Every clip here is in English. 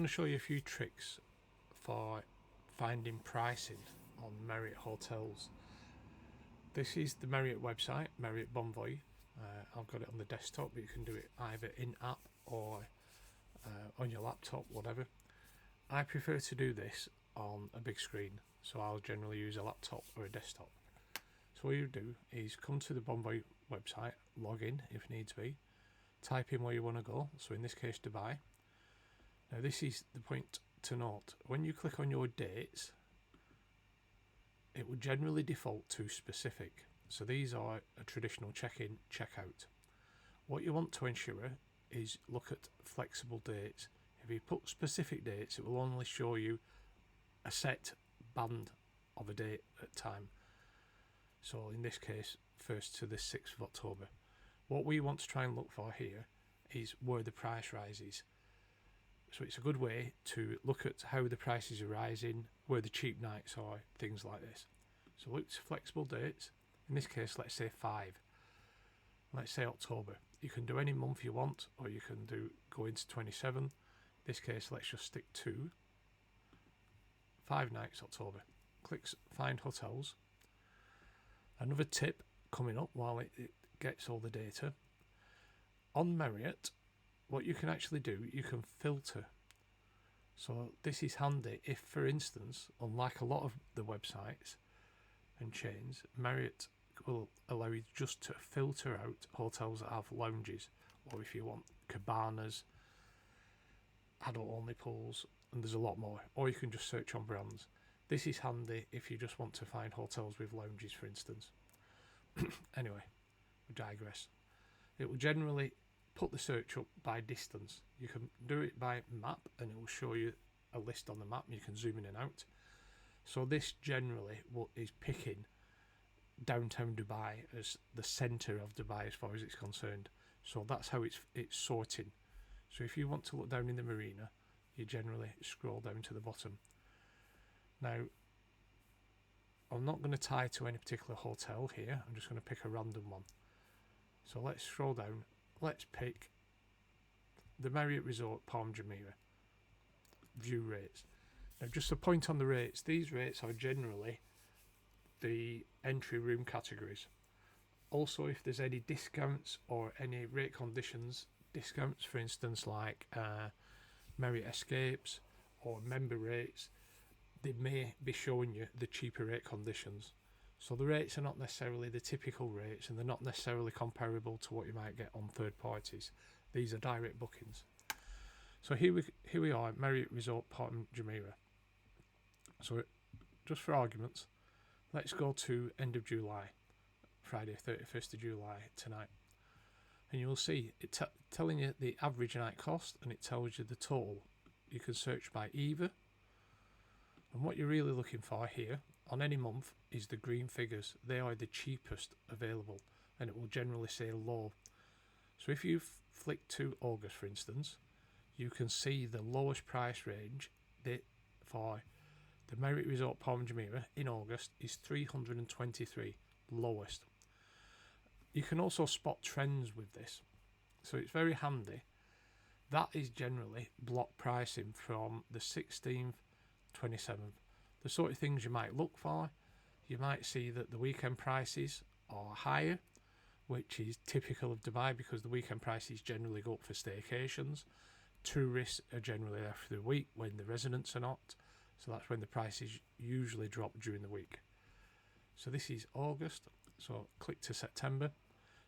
going to show you a few tricks for finding pricing on Marriott hotels. This is the Marriott website, Marriott Bonvoy. I've got it on the desktop, but you can do it either in app or on your laptop, whatever. I prefer to do this on a big screen, so I'll generally use a laptop or a desktop. So what you do is come to the Bonvoy website, log in if needs be, type in where you want to go, so in this case Dubai. Now this is the point to note, when you click on your dates, it will generally default to specific. So these are a traditional check-in, check-out. What you want to ensure is look at flexible dates. If you put specific dates, it will only show you a set band of a date at a time. So in this case, 1st to the 6th of October. What we want to try and look for here is where the price rises. So it's a good way to look at how the prices are rising, where the cheap nights are, things like this. So look to flexible dates. In this case, let's say 5. Let's say October. You can do any month you want, or you can go into 27. In this case, let's just stick to 5 nights October. Click find hotels. Another tip coming up while it gets all the data. On Marriott, what you can actually do, you can filter. So this is handy if, for instance, unlike a lot of the websites and chains, Marriott will allow you just to filter out hotels that have lounges, or if you want cabanas, adult only pools, and there's a lot more, or you can just search on brands. This is handy if you just want to find hotels with lounges, for instance. Anyway, we digress. It will generally put the search up by distance. You can do it by map and it will show you a list on the map. You can zoom in and out. So this generally is picking downtown Dubai as the centre of Dubai as far as it's concerned. So that's how it's sorting. So if you want to look down in the marina, you generally scroll down to the bottom. Now, I'm not going to tie to any particular hotel here. I'm just going to pick a random one. So let's scroll down. Let's pick the Marriott Resort Palm Jumeirah. View rates. Now, just a point on the rates. These rates are generally the entry room categories. Also, if there's any discounts or any rate conditions, discounts, for instance, like Marriott Escapes or member rates, they may be showing you the cheaper rate conditions. So the rates are not necessarily the typical rates, and they're not necessarily comparable to what you might get on third parties. These are direct bookings. So here we are, Marriott Resort Palm Jumeirah. So just for arguments, let's go to end of July, Friday 31st of July tonight. And you'll see it telling you the average night cost, and it tells you the total. You can search by either. And what you're really looking for here on any month is the green figures. They are the cheapest available, and it will generally say low. So if you flick to August, for instance, you can see the lowest price range for the Marriott Resort Palm Jumeirah in August is 323, lowest. You can also spot trends with this, so it's very handy. That is generally block pricing from the 16th, 27th. The sort of things you might look for, you might see that the weekend prices are higher, which is typical of Dubai because the weekend prices generally go up for staycations. Tourists are generally there for the week when the residents are not, so that's when the prices usually drop during the week. So this is August, so click to September.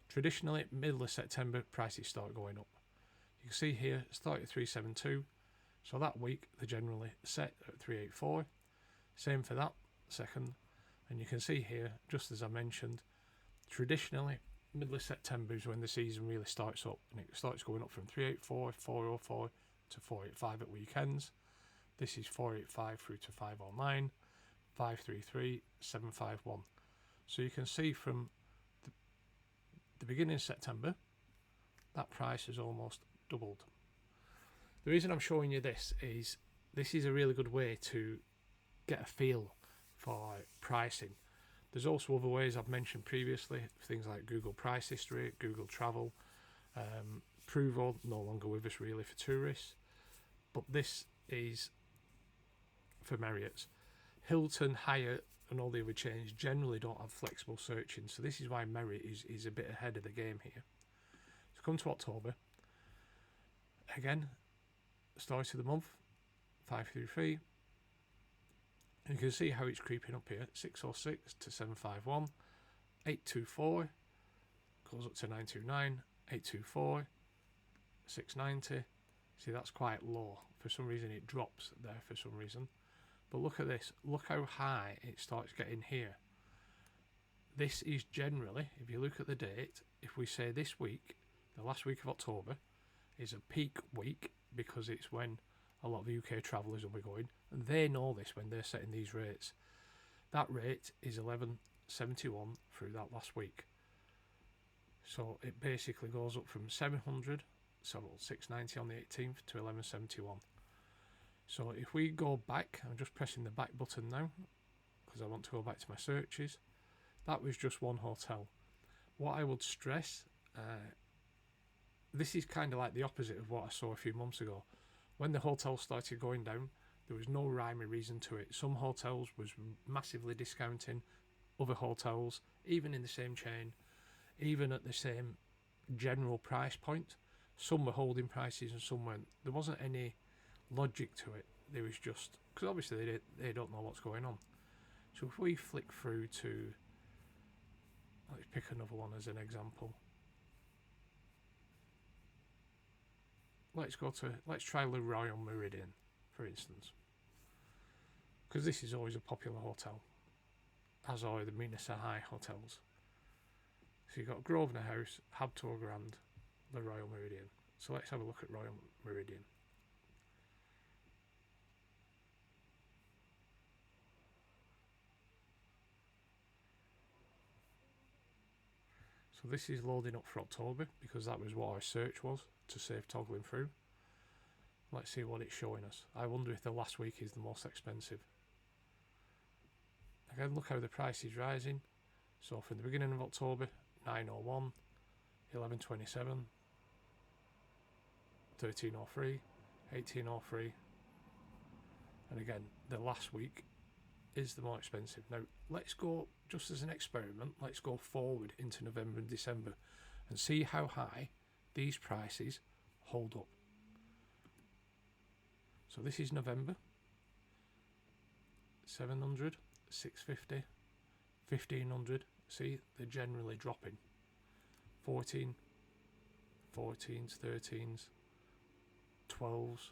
Traditionally, middle of September, prices start going up. You can see here, start at 372. So that week, they're generally set at 384. Same for that second. And you can see here, just as I mentioned, traditionally, middle of September is when the season really starts up. And it starts going up from 384, 404 to 485 at weekends. This is 485 through to 509, 533, 751. So you can see from the beginning of September, that price has almost doubled. The reason I'm showing you this is a really good way to get a feel for pricing. There's also other ways I've mentioned previously, things like Google Price History, Google Travel, Provo, no longer with us really for tourists. But this is for Marriott's. Hilton, Hyatt, and all the other chains generally don't have flexible searching, so this is why Marriott is a bit ahead of the game here. So come to October. Again, start of the month, 533. And you can see how it's creeping up here. 606 to 751, 824 goes up to 929, 824, 690. See, that's quite low. For some reason it drops there for some reason. But look at this. Look how high it starts getting here. This is generally, if you look at the date, if we say this week, the last week of October, is a peak week because it's when a lot of UK travellers will be going, and they know this when they're setting these rates. That rate is 1171 through that last week. So it basically goes up from 700, so 690 on the 18th to 1171. So if we go back, I'm just pressing the back button now because I want to go back to my searches. That was just one hotel. What I would stress, this is kind of like the opposite of what I saw a few months ago. When the hotels started going down, there was no rhyme or reason to it. Some hotels was massively discounting other hotels, even in the same chain, even at the same general price point. Some were holding prices and some weren't. There wasn't any logic to it. There was just, because obviously they don't know what's going on. So if we flick through to, let's pick another one as an example. Let's try Le Royal Meridian, for instance, because this is always a popular hotel, as are the Minas High hotels. So you've got Grosvenor House, Habtoor Grand, Le Royal Meridian. So let's have a look at Royal Meridian. So this is loading up for October because that was what our search was to save toggling through. Let's see what it's showing us. I wonder if the last week is the most expensive. Again, look how the price is rising. So from the beginning of October, 901, 1127, 1303, 1803, and again the last week is the more expensive. Now let's go, just as an experiment, let's go forward into November and December and see how high these prices hold up. So this is November, 700, 650, 1500. See, they're generally dropping. 14, 14s, 13s, 12s,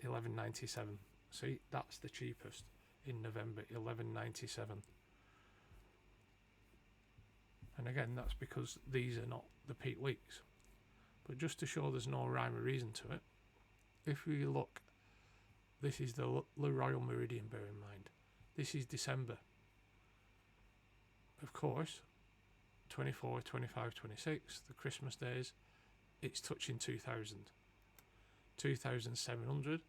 1197. See, that's the cheapest in November, 1197. And again, that's because these are not the peak weeks. But just to show there's no rhyme or reason to it, if we look, this is the Le Royal Meridian, bear in mind. This is December. Of course, 24, 25, 26, the Christmas days, it's touching 2000. 2700,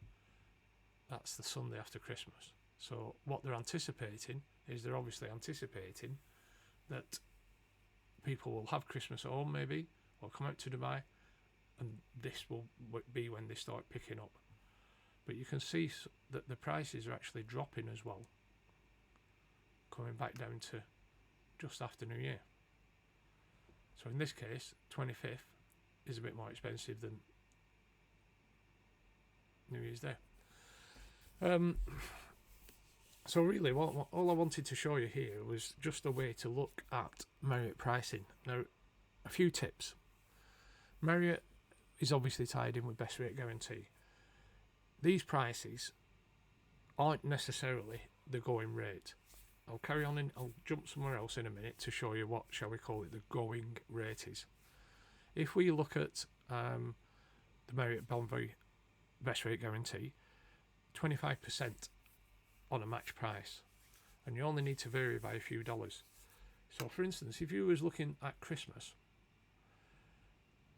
that's the Sunday after Christmas. So what they're anticipating is they're obviously anticipating that people will have Christmas at home maybe, or come out to Dubai, and this will be when they start picking up. But you can see that the prices are actually dropping as well, coming back down to just after New Year. So in this case, 25th is a bit more expensive than New Year's Day. So really, all I wanted to show you here was just a way to look at Marriott pricing. Now, a few tips. Marriott is obviously tied in with best rate guarantee. These prices aren't necessarily the going rate. I'll carry on and I'll jump somewhere else in a minute to show you what, shall we call it, the going rate is. If we look at the Marriott Bonvoy best rate guarantee, 25% on a match price, and you only need to vary by a few dollars. So for instance, if you was looking at Christmas,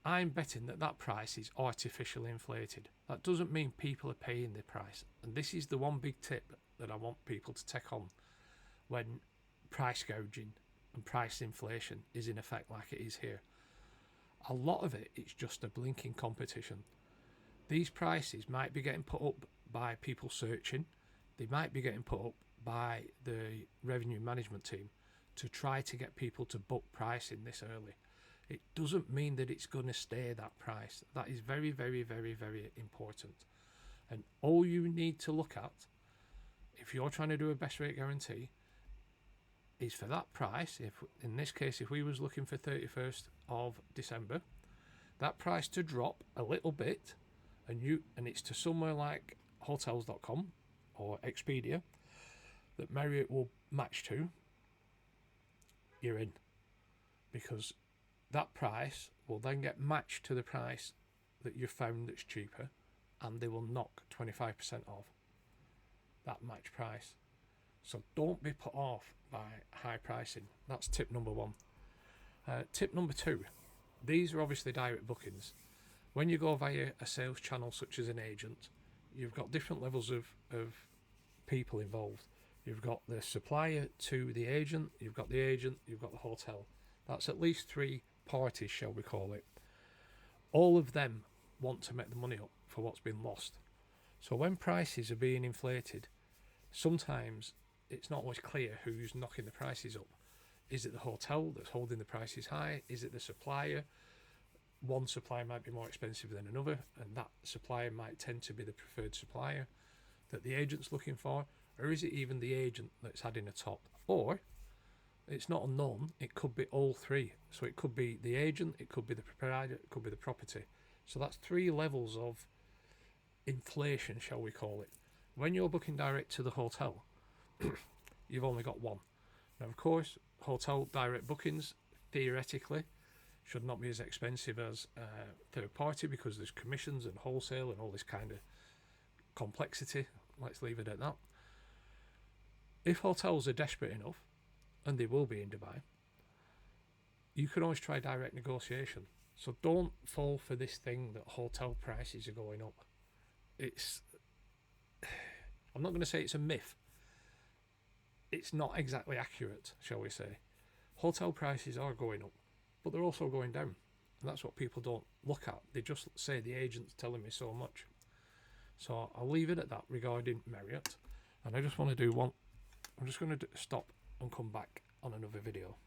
I'm betting that price is artificially inflated. That doesn't mean people are paying the price, and this is the one big tip that I want people to take on when price gouging and price inflation is in effect like it is here. A lot of it's just a blinking competition. These prices might be getting put up by people searching. They might be getting put up by the revenue management team to try to get people to book pricing this early. It doesn't mean that it's going to stay that price. That is very, very, very, very important. And all you need to look at, if you're trying to do a best rate guarantee, is for that price. If in this case, if we was looking for 31st of December, that price to drop a little bit, and it's to somewhere like hotels.com or Expedia that Marriott will match to, you're in, because that price will then get matched to the price that you found that's cheaper, and they will knock 25% off that match price. So don't be put off by high pricing. That's tip number one. Tip number two, these are obviously direct bookings. When you go via a sales channel such as an agent, you've got different levels of people involved. You've got the supplier to the agent, you've got the agent, you've got the hotel. That's at least three parties, shall we call it. All of them want to make the money up for what's been lost. So when prices are being inflated, sometimes it's not always clear who's knocking the prices up. Is it the hotel that's holding the prices high? Is it the supplier? One supplier might be more expensive than another, and that supplier might tend to be the preferred supplier that the agent's looking for. Or is it even the agent that's adding a top? Or it's not unknown, it could be all three. So it could be the agent, it could be the proprietor, it could be the property. So that's three levels of inflation, shall we call it. When you're booking direct to the hotel, you've only got one. Now, of course, hotel direct bookings, theoretically, should not be as expensive as third party because there's commissions and wholesale and all this kind of complexity. Let's leave it at that. If hotels are desperate enough, and they will be in Dubai, you can always try direct negotiation. So don't fall for this thing that hotel prices are going up. I'm not going to say it's a myth. It's not exactly accurate, shall we say. Hotel prices are going up, but they're also going down. And that's what people don't look at. They just say the agent's telling me so much. So I'll leave it at that regarding Marriott. And I just want to do one. I'm just going to stop and come back on another video.